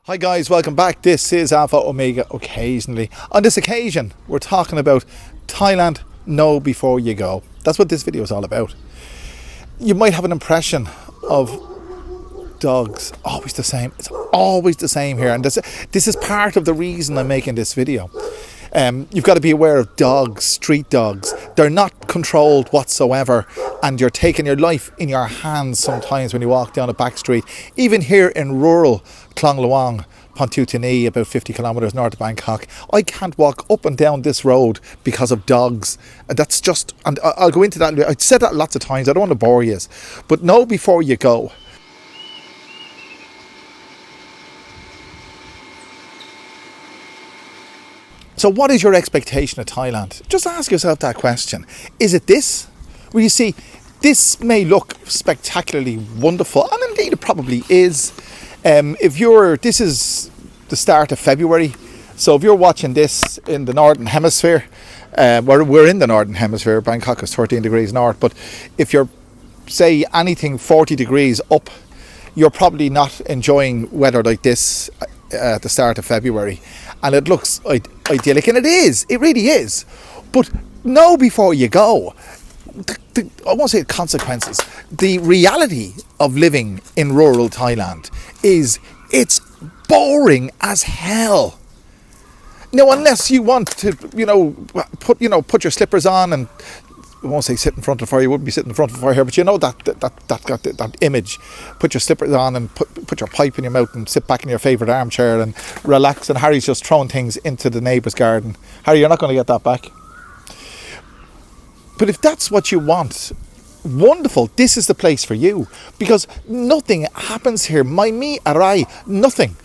Hi guys, welcome back. This is Alpha Omega Occasionally. On this occasion, we're talking about Thailand, know before you go. That's what this video is all about. You might have an impression of dogs, always the same. It's always the same here. And this is part of the reason I'm making this video. You've got to be aware of dogs, street dogs. They're not controlled whatsoever, and you're taking your life in your hands sometimes when you walk down a back street. Even here in rural Klong Luang, Pontutini, about 50 kilometres north of Bangkok, I can't walk up and down this road because of dogs. And that's just, and I'll go into that. I've said that lots of times. I don't want to bore you, but know before you go. So what is your expectation of Thailand? Just ask yourself that question. Is it this? Well, you see, this may look spectacularly wonderful, and indeed it probably is. This is the start of February, so if you're watching this in the Northern Hemisphere, we're in the Northern Hemisphere, Bangkok is 13 degrees north, but if you're, say, anything 40 degrees up, you're probably not enjoying weather like this at the start of February. And it looks idyllic, and it really is. But know before you go, I won't say consequences, the reality of living in rural Thailand is it's boring as hell. Now, unless you want to, put your slippers on and, I won't say sit in front of the fire, you wouldn't be sitting in front of the fire here, but you know that image. Put your slippers on and put your pipe in your mouth and sit back in your favourite armchair and relax, and Harry's just throwing things into the neighbour's garden. Harry, you're not going to get that back. But if that's what you want, wonderful, this is the place for you, because nothing happens here. Me arai, nothing.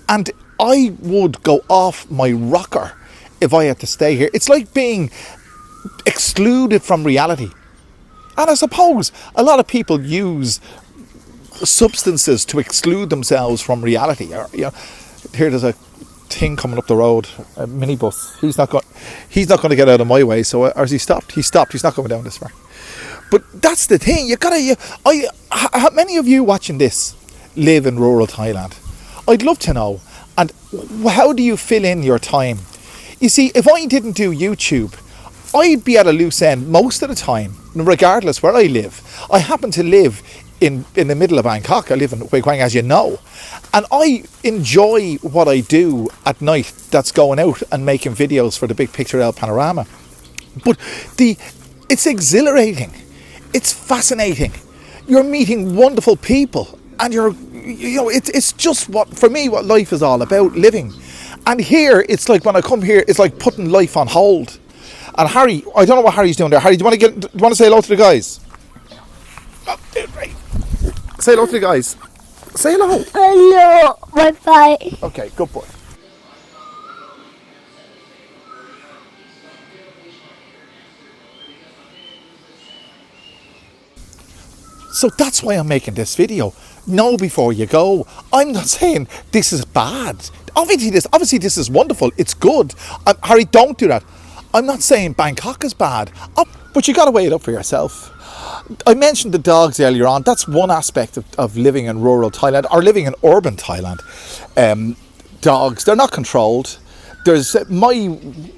And I would go off my rocker if I had to stay here. It's like being excluded from reality. And I suppose a lot of people use substances to exclude themselves from reality. Here there's a thing coming up the road, a minibus. He's not going to get out of my way. So, or has he stopped? He stopped. He's not going down this far. But that's the thing. How many of you watching this live in rural Thailand? I'd love to know. And how do you fill in your time? You see, if I didn't do YouTube, I'd be at a loose end most of the time, regardless where I live. I happen to live in the middle of Bangkok. I live in Hue Quang, as you know. And I enjoy what I do at night, that's going out and making videos for the Big Picture El Panorama. But it's exhilarating. It's fascinating. You're meeting wonderful people. And it's just what life is all about, living. And here, it's like when I come here, it's like putting life on hold. And Harry, I don't know what Harry's doing there. Harry, do you want to say hello to the guys? Right. Say hello to the guys. Say hello. Hello. Bye-bye. Okay, good boy. So that's why I'm making this video. Know before you go. I'm not saying this is bad. Obviously this is wonderful. It's good. Harry, don't do that. I'm not saying Bangkok is bad, but you got to weigh it up for yourself. I mentioned the dogs earlier on. That's one aspect of living in rural Thailand, or living in urban Thailand. Dogs, they're not controlled. There's my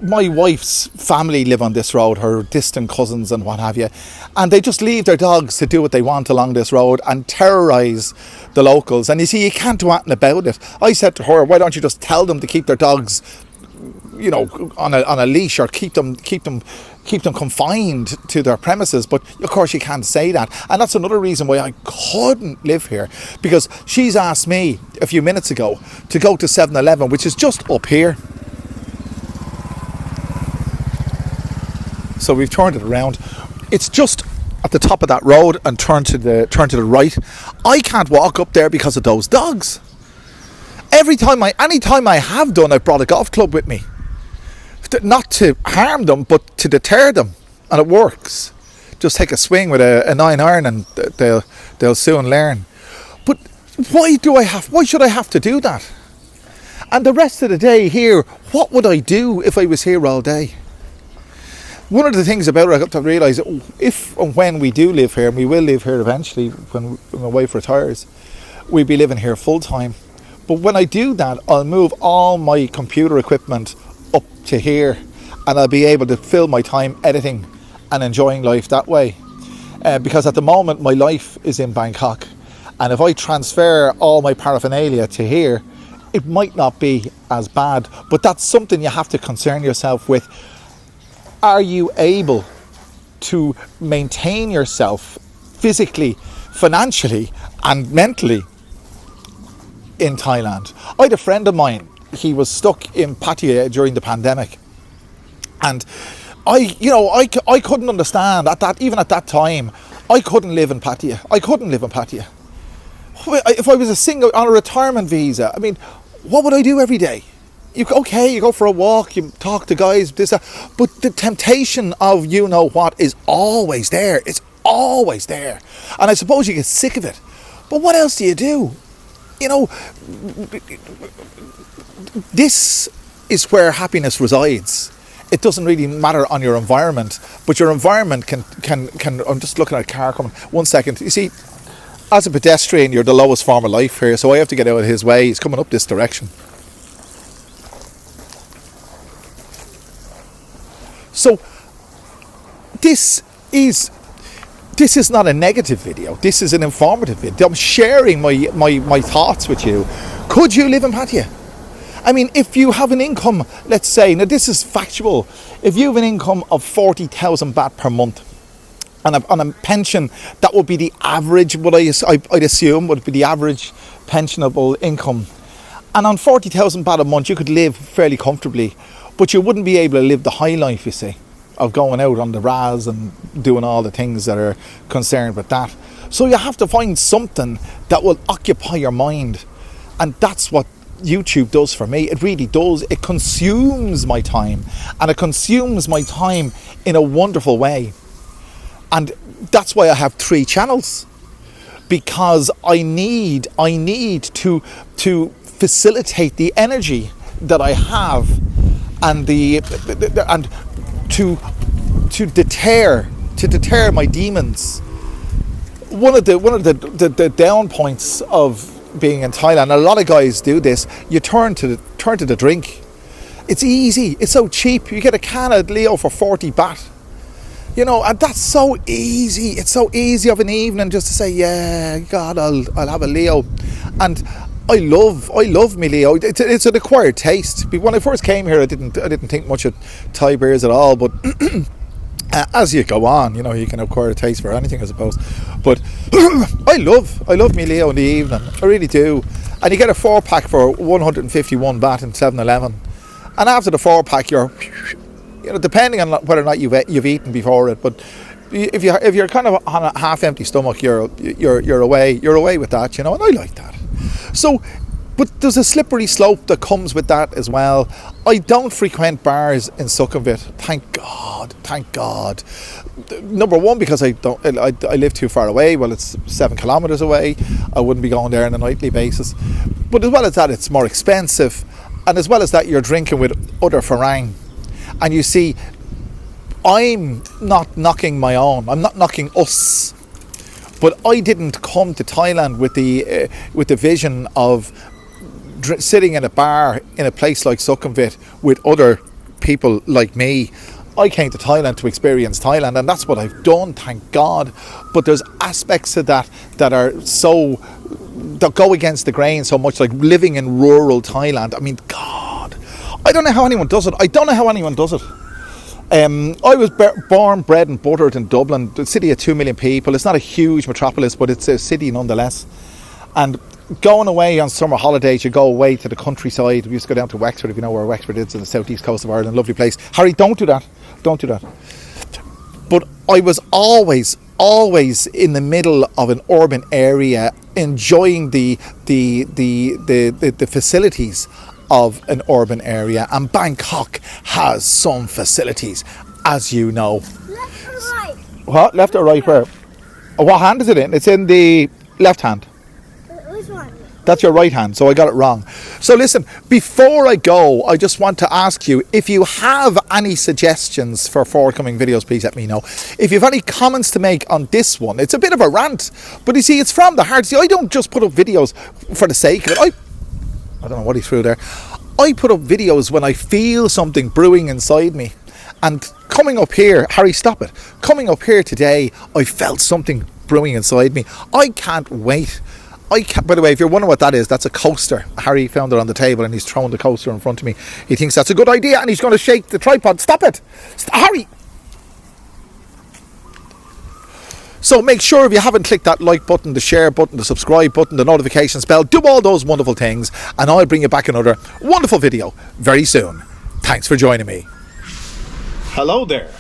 wife's family live on this road, her distant cousins and what have you, and they just leave their dogs to do what they want along this road and terrorise the locals. And you see, you can't do anything about it. I said to her, why don't you just tell them to keep their dogs, on a leash, or keep them confined to their premises? But of course you can't say that, and that's another reason why I couldn't live here, because she's asked me a few minutes ago to go to 7-Eleven, which is just up here. So we've turned it around. It's just at the top of that road, and turn to the right. I can't walk up there because of those dogs. Anytime I have done, I've brought a golf club with me. Not to harm them, but to deter them. And it works. Just take a swing with a 9-iron and they'll soon learn. But why should I have to do that? And the rest of the day here, what would I do if I was here all day? One of the things about it, I got to realise, if and when we do live here, and we will live here eventually when my wife retires, we'll be living here full time. But when I do that, I'll move all my computer equipment up to here, and I'll be able to fill my time editing and enjoying life that way. Because at the moment my life is in Bangkok, and if I transfer all my paraphernalia to here, it might not be as bad. But that's something you have to concern yourself with. Are you able to maintain yourself physically, financially and mentally in Thailand? I had a friend of mine, he was stuck in Pattaya during the pandemic, and I couldn't understand even at that time. I couldn't live in Pattaya. If I was a single on a retirement visa, I mean, what would I do every day? You go for a walk, you talk to guys, but the temptation of you know what is always there. It's always there, and I suppose you get sick of it. But what else do you do? You know, this is where happiness resides. It doesn't really matter on your environment, but your environment can. I'm just looking at a car coming. 1 second. You see, as a pedestrian, you're the lowest form of life here, so I have to get out of his way. He's coming up this direction. So this is not a negative video. This is an informative video. I'm sharing my thoughts with you. Could you live in Pattaya? I mean, if you have an income, let's say, now this is factual, if you have an income of 40,000 baht per month, and on a pension, that would be the average, I'd assume, would be the average pensionable income. And on 40,000 baht a month, you could live fairly comfortably, but you wouldn't be able to live the high life, you see, of going out on the Raz and doing all the things that are concerned with that. So you have to find something that will occupy your mind. And that's what YouTube does for me. It really does. It consumes my time, and it consumes my time in a wonderful way. And that's why I have 3 channels, because I need to facilitate the energy that I have, and to deter my demons. One of the down points of being in Thailand, a lot of guys do this, you turn to the drink. It's easy, it's so cheap. You get a can of Leo for 40 baht, you know, and that's so easy. It's so easy of an evening just to say, yeah, God, I'll have a Leo. And I love me Leo. It's an acquired taste. When I first came here, I didn't think much of Thai beers at all, but as you go on, you know, you can acquire a taste for anything, I suppose. But I love me Leo in the evening. I really do. And you get a 4-pack for 151 baht in 7-Eleven. And after the 4-pack, you're, you know, depending on whether or not you've eaten before it, but if you're kind of on a half-empty stomach, you're away with that, you know, and I like that. So, but there's a slippery slope that comes with that as well. I don't frequent bars in Sukhumvit. Thank God. Number one, because I live too far away. Well, it's 7 kilometers away. I wouldn't be going there on a nightly basis. But as well as that, it's more expensive. And as well as that, you're drinking with other Farang. And you see, I'm not knocking my own. I'm not knocking us. But I didn't come to Thailand with the vision of sitting in a bar in a place like Sukhumvit with other people like me. I came to Thailand to experience Thailand, and that's what I've done, thank God. But there's aspects of that go against the grain so much, like living in rural Thailand. I mean, God, I don't know how anyone does it. I was born, bred and buttered in Dublin, the city of 2 million people. It's not a huge metropolis, but it's a city nonetheless. And going away on summer holidays, you go away to the countryside. We used to go down to Wexford, if you know where Wexford is, in the southeast coast of Ireland. Lovely place. Harry, don't do that. But I was always in the middle of an urban area, enjoying the facilities of an urban area, and Bangkok has some facilities, as you know. Left or right? What? Left or right where? What hand is it in? It's in the left hand. Which one? That's your right hand, so I got it wrong. So listen, before I go, I just want to ask you, if you have any suggestions for forthcoming videos, please let me know. If you have any comments to make on this one, it's a bit of a rant, but you see, it's from the heart. See, I don't just put up videos for the sake of it. I don't know what he threw there. I put up videos when I feel something brewing inside me. And coming up here, Harry, stop it. Coming up here today, I felt something brewing inside me. I can't wait. By the way, if you're wondering what that is, that's a coaster. Harry found it on the table and he's throwing the coaster in front of me. He thinks that's a good idea and he's going to shake the tripod. Stop it. Harry. So make sure if you haven't clicked that like button, the share button, the subscribe button, the notifications bell, do all those wonderful things and I'll bring you back another wonderful video very soon. Thanks for joining me. Hello there.